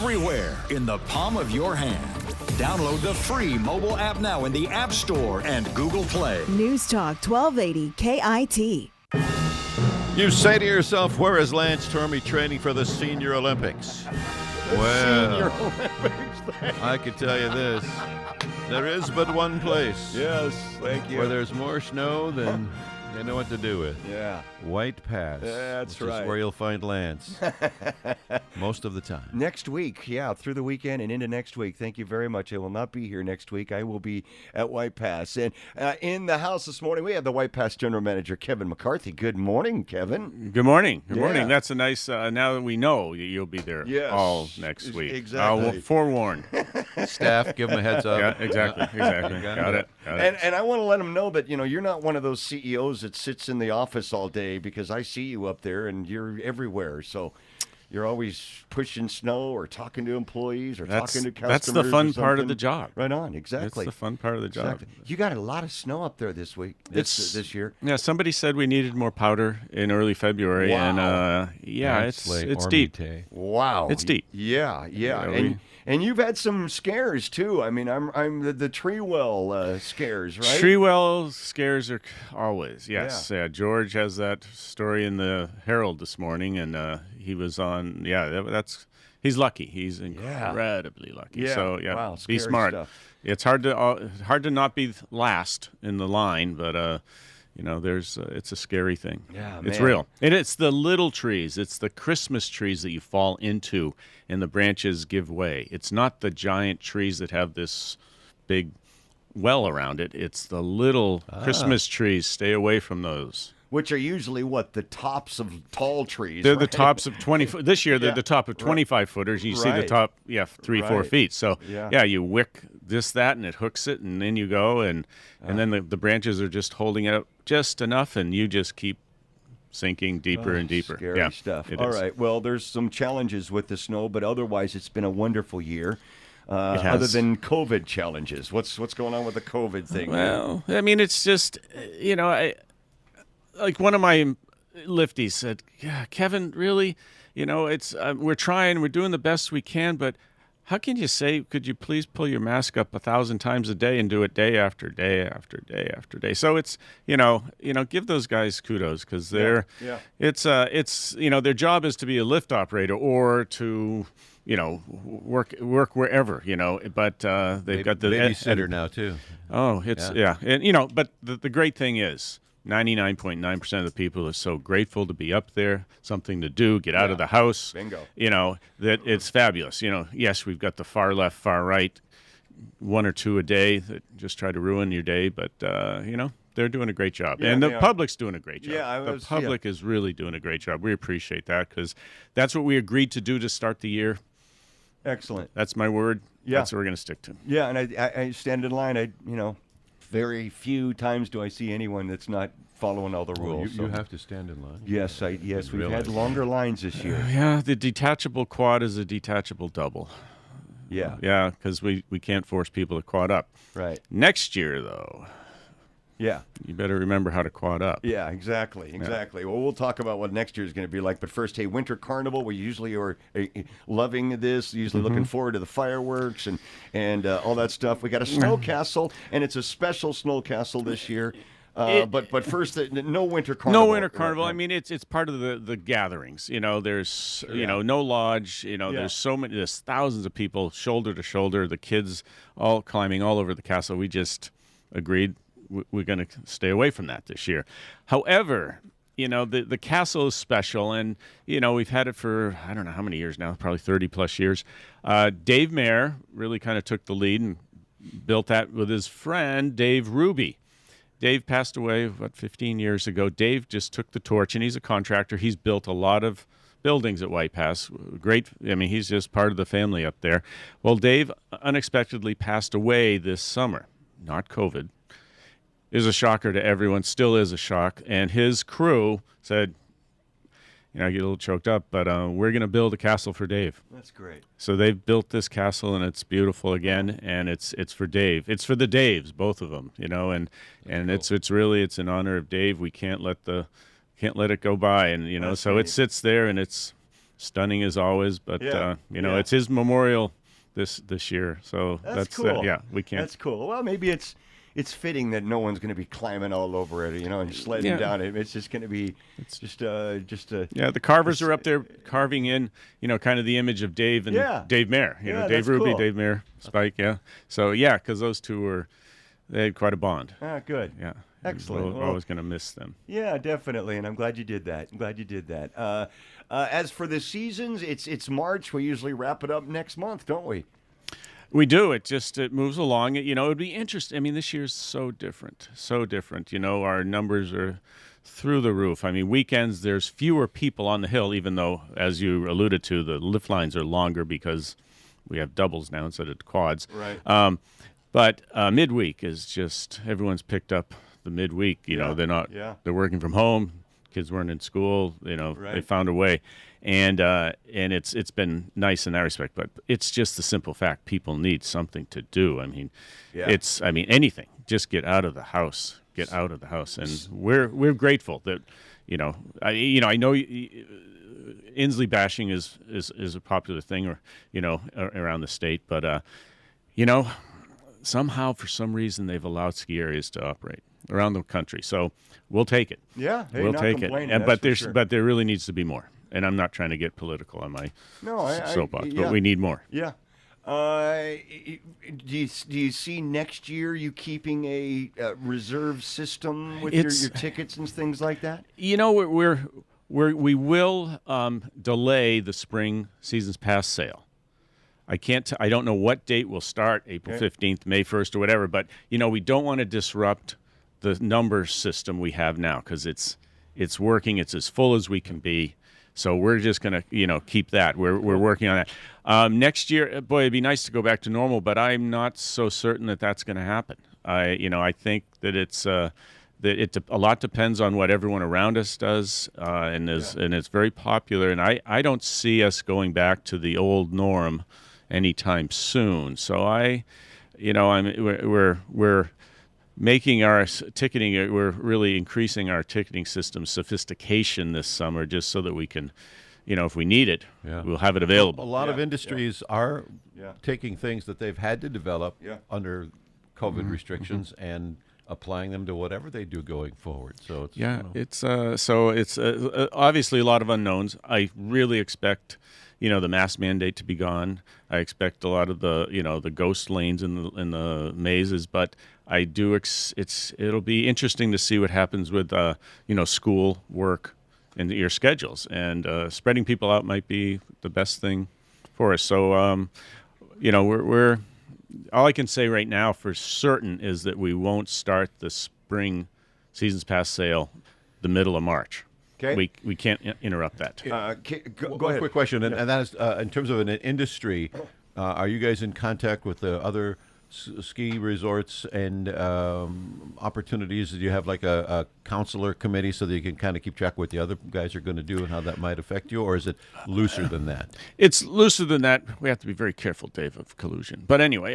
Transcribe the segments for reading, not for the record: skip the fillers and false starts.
everywhere in the palm of your hand. Download the free mobile app now in the App Store and Google Play. News Talk 1280 KIT. You say to yourself, where is Lance Tormey training for the Senior Olympics? Well, I can tell you this. There is but one place. Yes, thank you. Where there's more snow than they know what to do with. Yeah. White Pass. That's which right. is where you'll find Lance most of the time. Next week, through the weekend and into next week. Thank you very much. I will not be here next week. I will be at White Pass. And in the house this morning, we have the White Pass General Manager, Kevin Mccarthey. Good morning, Kevin. Good morning. Good morning. That's a nice, now that we know you'll be there all next week. Exactly. I'll forewarn. Staff, give them a heads up. Yeah, exactly. Got it. And I want to let them know that, you're not one of those CEOs that sits in the office all day, because I see you up there and you're everywhere. So you're always pushing snow or talking to employees or talking to customers. That's the fun part of the job. Right on, exactly. That's the fun part of the job. Exactly. You got a lot of snow up there this week, this year. Yeah, somebody said we needed more powder in early February. Wow. And it's deep. Wow. It's deep. Yeah. And you've had some scares too. I mean, I'm the tree well scares, right? Tree well scares are always, yes. Yeah. George has that story in the Herald this morning, and he was on. He's lucky. He's incredibly lucky. Yeah. So wow, be smart. Stuff. It's hard to not be last in the line, but it's a scary thing. Yeah, it's man. real. And it's the little trees. It's the Christmas trees that you fall into and the branches give way. It's not the giant trees that have this big well around it. It's the little Christmas trees. Stay away from those. Which are usually the tops of tall trees. They're the tops of 20 foot. This year, they're the top of 25 footers. You see the top, 3-4 feet. So, you wick that, and it hooks it, and then you go, and then the branches are just holding it up just enough, and you just keep sinking deeper and deeper. Scary stuff. All right. Well, there's some challenges with the snow, but otherwise it's been a wonderful year. Other than COVID challenges. What's going on with the COVID thing? Well, I mean, it's just, like one of my lifties said, "Yeah, Kevin, really, we're trying, we're doing the best we can, but how can you say, could you please pull your mask up 1,000 times a day and do it day after day after day after day?" So it's, give those guys kudos, because it's their job is to be a lift operator or to, work wherever, but they've got the babysitter now too. Oh, and but the great thing is, 99.9% of the people are so grateful to be up there, something to do, get out of the house. Bingo. That it's fabulous. Yes, we've got the far left, far right, one or two a day that just try to ruin your day, but, they're doing a great job. And the public's doing a great job. The public is really doing a great job. We appreciate that, because that's what we agreed to do to start the year. Excellent. That's my word. Yeah. That's what we're going to stick to. Yeah, and I stand in line. Very few times do I see anyone that's not following all the rules. You have to stand in line. Yes, we've had longer lines this year. The detachable quad is a detachable double. Yeah. Yeah, because we can't force people to quad up. Right. Next year, though. Yeah. You better remember how to quad up. Yeah, exactly. Well, we'll talk about what next year is going to be like. But first, Winter Carnival. We usually are loving this, usually looking forward to the fireworks and all that stuff. We got a snow castle, and it's a special snow castle this year. But first, no Winter Carnival. No Winter Carnival. I mean, it's part of the gatherings. There's no lodge. There's thousands of people shoulder to shoulder. The kids all climbing all over the castle. We just agreed we're going to stay away from that this year. However, the castle is special, and we've had it for I don't know how many years now, probably 30 plus years. Dave Mayer really kind of took the lead and built that with his friend Dave Ruby. Dave passed away 15 years ago. Dave just took the torch, and he's a contractor. He's built a lot of buildings at White Pass. Great. I mean, he's just part of the family up there. Well, Dave unexpectedly passed away this summer. Not COVID. Is a shocker to everyone, still is a shock. And his crew said, I get a little choked up, but we're going to build a castle for Dave. That's great. So they've built this castle, and it's beautiful again, and it's for Dave. It's for the Daves, both of them, and cool. It's in honor of Dave. We can't let it go by, and so it sits there, and it's stunning as always. But it's his memorial this year, so that's cool. We can't. That's cool. Well, maybe it's fitting that no one's going to be climbing all over it, and sliding down it. It's just going to be the carvers are up there carving in, kind of the image of Dave and Dave Mayer. Dave Ruby, cool. Dave Mayer, Spike. Yeah. So because those two they had quite a bond. Ah, good. Yeah. Excellent. We're always going to miss them. Yeah, definitely, and I'm glad you did that. As for the seasons, it's March. We usually wrap it up next month, don't we? We do. It moves along. It would be interesting. I mean, this year's so different. Our numbers are through the roof. I mean, weekends, there's fewer people on the hill, even though, as you alluded to, the lift lines are longer because we have doubles now instead of quads. Right. But midweek is just, everyone's picked up the midweek. They're not, they're working from home. Kids weren't in school. Right. They found a way. And it's been nice in that respect, but it's just the simple fact people need something to do. I mean, anything. Just get out of the house. Get out of the house, and we're grateful that I know Inslee bashing is a popular thing, around the state, but somehow for some reason they've allowed ski areas to operate around the country. So we'll take it. Yeah, we'll take it. But there really needs to be more. And I'm not trying to get political on my soapbox, but we need more. Yeah. Do you see next year you keeping a reserve system with your tickets and things like that? We will delay the spring seasons pass sale. I don't know what date we'll start, April 15th, May 1st, or whatever. But we don't want to disrupt the number system we have now because it's working. It's as full as we can be. So we're just going to, keep that. We're working on that. Next year, boy, it'd be nice to go back to normal, but I'm not so certain that that's going to happen. I think that a lot depends on what everyone around us does, and it's very popular. And I don't see us going back to the old norm anytime soon. So we're making our ticketing, we're really increasing our ticketing system sophistication this summer just so that we can, if we need it, we'll have it available. A lot of industries are taking things that they've had to develop under COVID restrictions and applying them to whatever they do going forward. So it's it's obviously a lot of unknowns. I really expect the mask mandate to be gone. I expect a lot of the the ghost lanes in the mazes, but I do it'll be interesting to see what happens with school, work, and your schedules, and spreading people out might be the best thing for us. So we're all I can say right now for certain is that we won't start the spring seasons pass sale the middle of March. Okay. We can't interrupt that. Go ahead. Quick question, and that is in terms of an industry, are you guys in contact with the other ski resorts and opportunities? Do you have like a counselor committee so that you can kind of keep track of what the other guys are going to do and how that might affect you, or is it looser than that? It's looser than that. We have to be very careful, Dave, of collusion. But anyway,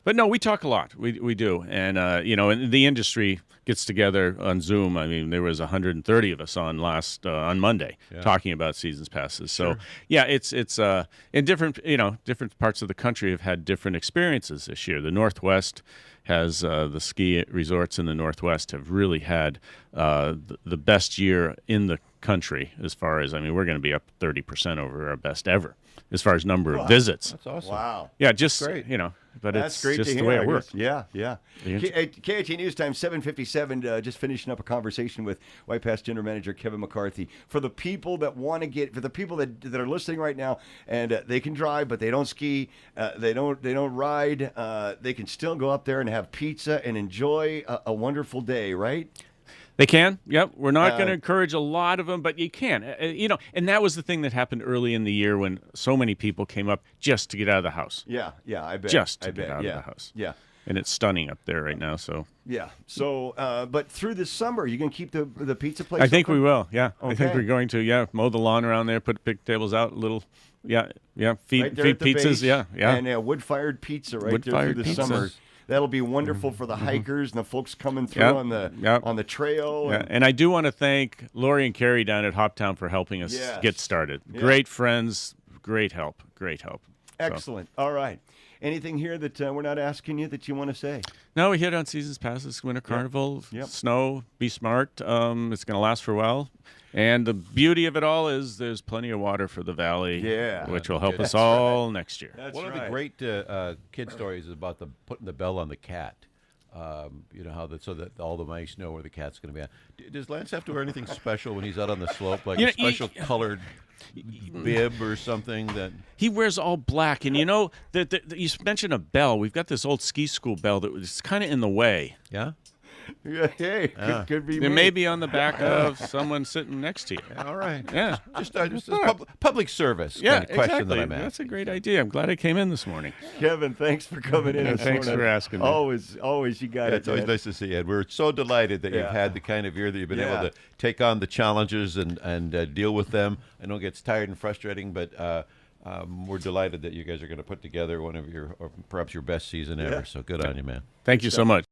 but no, we talk a lot. We do, and and the industry gets together on Zoom. I mean, there was 130 of us on on Monday talking about seasons passes. So it's in different parts of the country have had different experiences this year. The Northwest has the ski resorts in the Northwest have really had the best year in the country as far as, we're going to be up 30% over our best ever as far as number of visits. That's awesome. Wow. Yeah, just great. But that's it's great just to the hear, way I it works. guess. Yeah. KIT News Time 7:57. Just finishing up a conversation with White Pass General Manager Kevin McCarthy. For the people that want to for the people that are listening right now, and they can drive but they don't ski, they don't ride, they can still go up there and have pizza and enjoy a wonderful day, right? They can. Yep. We're not going to encourage a lot of them, but you can. And that was the thing that happened early in the year when so many people came up just to get out of the house. Yeah, I bet. Just to get out of the house. Yeah. And it's stunning up there right now. So yeah. So, but through the summer, you going to keep the pizza place? I think we will. Yeah. Okay. I think we're going to. Yeah. Mow the lawn around there. Put big tables out. Little. Yeah. Feed right there at the pizzas. base, Yeah. And wood-fired pizza right there through the summer. That'll be wonderful for the hikers and the folks coming through Yep. on the Yep. on the trail. Yeah, and I do want to thank Lori and Carrie down at Hoptown for helping us Yes. get started. Yeah. Great friends, great help, great help. So- Excellent. All right. Anything here that we're not asking you that you want to say? No, we hit on Seasons Passes, Winter Carnival, Yep. snow, be smart. It's going to last for a while. And the beauty of it all is there's plenty of water for the valley, Yeah. which will help That's us all next year. That's One of right. the great kid stories is about putting the bell on the cat. You know how so that all the mice know where the cat's going to be at. Does Lance have to wear anything special when he's out on the slope, like You a know, special colored bib or something? That He wears all black, and you know you mentioned a bell. We've got this old ski school bell that was kind of in the way. yeah. Yeah, hey, could be It me. may be on the back of someone sitting next to you. All right. Yeah. Just a public service Yeah, kind of question exactly. that I'm asking. That's a great idea. I'm glad I came in this morning. Kevin, thanks for coming in. this Thanks morning. for asking me. Always, you got Yeah, it. it's always man. nice to see you, Ed. We're so delighted that you've Yeah. had the kind of year that you've been Yeah. able to take on the challenges and deal with them. I know it gets tired and frustrating, but we're delighted that you guys are going to put together one of your, or perhaps your best season ever. Yeah. So good on you, man. Thank you so much.